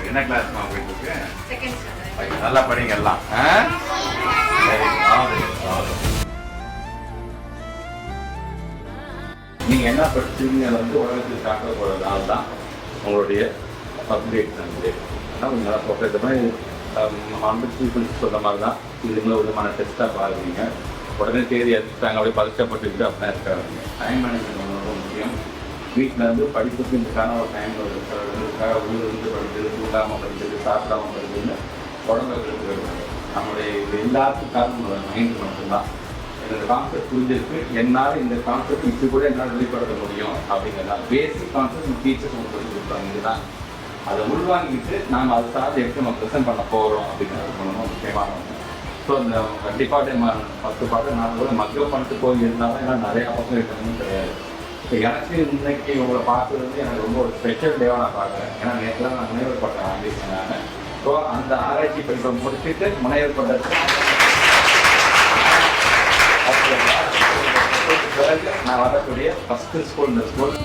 என்ன கிளாஸ்மா உங்களுக்கு? Second standard. நல்லா படிங்க எல்லாம். நீங்க என்ன படிச்சீங்க உலகத்துக்கு காட்ட போற நாள் தான் உங்களுடைய பப்ளிக் எக்ஸாம் டே. ஆனால் நல்லா சொல்ற மாதிரி சொல்ற மாதிரி தான் இதுங்களை ஒரு விதமான டெஸ்ட்டாக பாருங்க. உடனே தேதி எடுத்துட்டாங்க அப்படியே பதக்கப்பட்டுக்கிட்டு அப்படின்னா இருக்காங்க. டைம் மேனேஜ்மெண்ட் ரொம்ப முக்கியம். வீட்டில் படிப்புக்கு இதுக்கான ஒரு டைம் இருக்கிறதுக்காக ஊருக்கு படிக்கிறது, தூண்டாமல் படிக்கிறது, சாப்பிடாமல் படிக்கிறது, உடம்புக்கு நம்மளுடைய இது எல்லாத்துக்கும் காரணம் மைண்ட் மட்டும்தான். இந்த கான்செப்ட் புரிஞ்சிருக்கு, என்னால் இந்த கான்செப்ட் இப்படி கூட என்னால் வெளிப்படுத்த முடியும் அப்படிங்கிறதான் பேசிக் கான்செப்ட் டீச்சர்ஸ் உங்களுக்கு சொல்லி கொடுப்பாங்க. இதுதான் அதை உள்வாங்கிட்டு நாம் அதை சார்ந்து எப்படி நம்ம ப்ரெசென்ட் பண்ண போகிறோம் அப்படிங்கிறது ரொம்ப முக்கியமான. ஸோ அந்த கண்டிப்பாக 10 பாட்டு நான் கூட மக்கள் பண்ணிட்டு போய் இருந்தாலும் ஏன்னா நிறையா பக்கம் இருக்கணும்னு கிடையாது. இப்போ எனக்கு இன்னைக்கு உங்களை பார்க்குறது எனக்கு ரொம்ப ஒரு ஸ்பெஷல் டேவாக நான் பார்க்குறேன். ஏன்னா நேற்றுலாம் நான் முனைவர் பட்டம் வாங்கியிருக்கேன். ஸோ அந்த ஆராய்ச்சி படிப்பை முடிச்சுட்டு முனைவர் பட்டத்தை பிறகு நான் வரக்கூடிய ஃபஸ்ட்டு ஸ்கூல் இந்த ஸ்கூல்